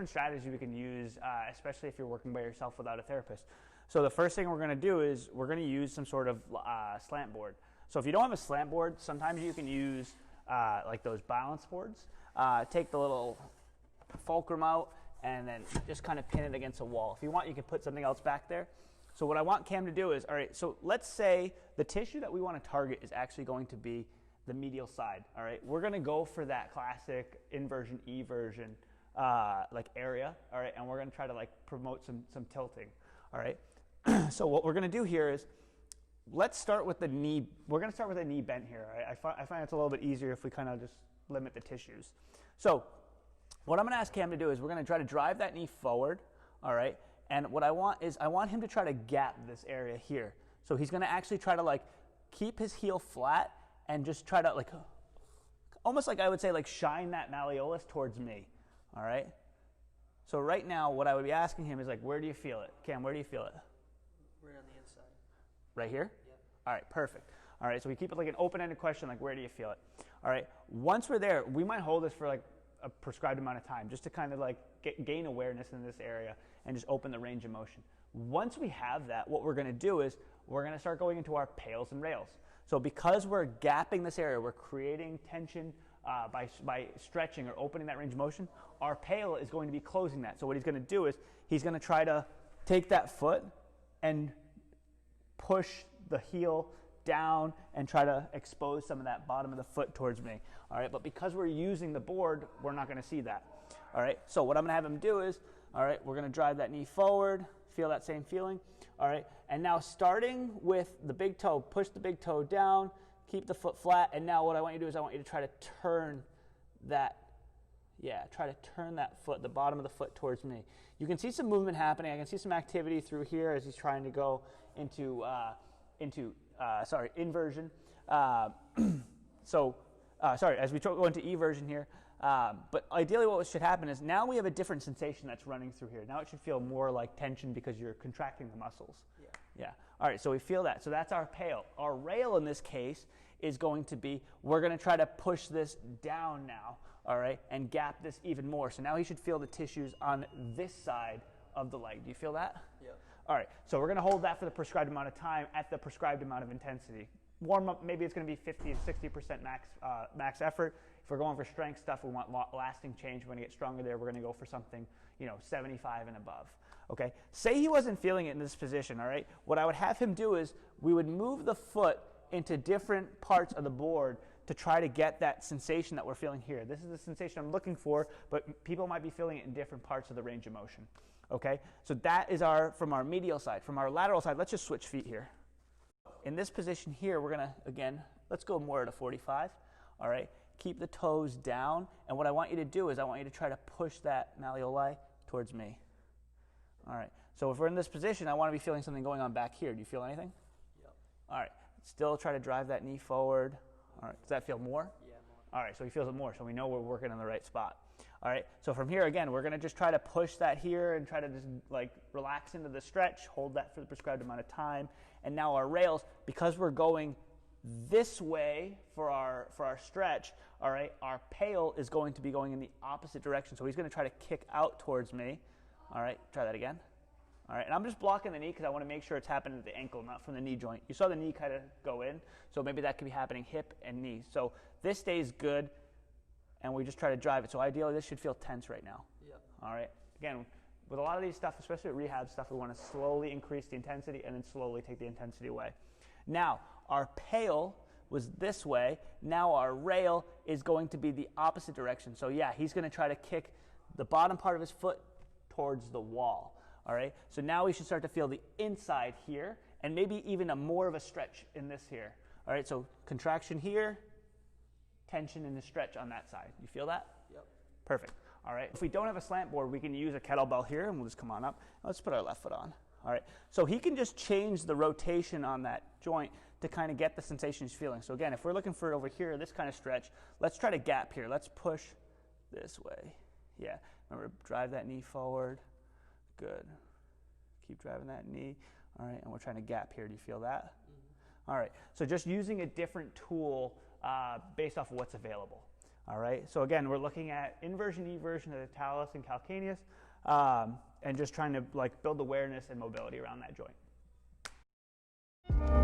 different strategies we can use, especially if you're working by yourself without a therapist. So the first thing we're going to do is we're going to use some sort of slant board. So if you don't have a slant board, sometimes you can use like those balance boards. Take the little fulcrum out and then just kind of pin it against a wall. If you want, you can put something else back there. So what I want Cam to do is, all right, so let's say the tissue that we want to target is actually going to be the medial side, all right? We're going to go for that classic inversion, eversion like area, all right? And we're going to try to like promote some tilting, all right? So what we're going to do here is, let's start with the knee. We're going to start with the knee bent here, all right? I find it's a little bit easier if we kind of just limit the tissues. So what I'm going to ask Cam to do is we're going to try to drive that knee forward, all right? And what I want is I want him to try to gap this area here. So he's going to actually try to like keep his heel flat and just try to like, almost like I would say like shine that malleolus towards me, all right? So right now what I would be asking him is like, where do you feel it? Cam, where do you feel it? Right on the inside. Right here? Yep. All right, perfect. All right, so we keep it like an open-ended question, like where do you feel it? All right, once we're there, we might hold this for like a prescribed amount of time just to kind of like gain awareness in this area and just open the range of motion. Once we have that, what we're going to do is we're going to start going into our PAILs and rails. So because we're gapping this area, we're creating tension by stretching or opening that range of motion, our PAIL is going to be closing that. So what he's going to do is he's going to try to take that foot and push the heel down and try to expose some of that bottom of the foot towards me. All right, but because we're using the board, we're not going to see that. All right, so what I'm going to have him do is, all right, we're going to drive that knee forward, feel that same feeling. All right, and now starting with the big toe, push the big toe down, keep the foot flat, and now what I want you to do is I want you to try to turn that, try to turn that foot, the bottom of the foot towards me. You can see some movement happening. I can see some activity through here as he's trying to go into inversion. As we go into eversion here. But ideally what should happen is now we have a different sensation that's running through here. Now it should feel more like tension because you're contracting the muscles. Yeah. All right, so we feel that. So that's our PAIL. Our rail in this case is going to be, we're going to try to push this down now, all right, and gap this even more. So now he should feel the tissues on this side of the leg. Do you feel that? Yeah. All right, so we're going to hold that for the prescribed amount of time at the prescribed amount of intensity. Warm up, maybe it's going to be 50 to 60% max effort. If we're going for strength stuff, we want lasting change. We're going to get stronger there. We're going to go for something, 75 and above. Okay. Say he wasn't feeling it in this position. All right. What I would have him do is we would move the foot into different parts of the board to try to get that sensation that we're feeling here. This is the sensation I'm looking for, but people might be feeling it in different parts of the range of motion. Okay. So that is from our medial side. From our lateral side, let's just switch feet here. In this position here, we're going to, again, let's go more at a 45, all right? Keep the toes down, and what I want you to do is I want you to try to push that malleoli towards me. All right, so if we're in this position, I want to be feeling something going on back here. Do you feel anything? Yep. All right, still try to drive that knee forward. All right, does that feel more? Yeah, more. All right, so he feels it more, so we know we're working in the right spot. All right, so from here, again, we're going to just try to push that here and try to just like relax into the stretch, hold that for the prescribed amount of time. And now our rails, because we're going this way for our stretch, all right, our PAIL is going to be going in the opposite direction. So he's going to try to kick out towards me. All right, try that again. All right, and I'm just blocking the knee because I want to make sure it's happening at the ankle, not from the knee joint. You saw the knee kind of go in, so maybe that could be happening hip and knee. So this stays good, and we just try to drive it. So ideally, this should feel tense right now. Yep. All right, again, with a lot of these stuff, especially rehab stuff, we want to slowly increase the intensity and then slowly take the intensity away. Now, our PAIL was this way. Now our rail is going to be the opposite direction. So yeah, he's going to try to kick the bottom part of his foot towards the wall. All right, so now we should start to feel the inside here and maybe even more of a stretch in this here. All right, so contraction here, tension in the stretch on that side. You feel that? Yep. Perfect. All right, if we don't have a slant board, we can use a kettlebell here, and we'll just come on up. Let's put our left foot on. All right, so he can just change the rotation on that joint to kind of get the sensation he's feeling. So again, if we're looking for it over here, this kind of stretch, let's try to gap here. Let's push this way. Yeah, remember, drive that knee forward. Good. Keep driving that knee. All right, and we're trying to gap here. Do you feel that? Mm-hmm. All right, so just using a different tool based off of what's available. All right, so again, we're looking at inversion, eversion of the talus and calcaneus, and just trying to like build awareness and mobility around that joint.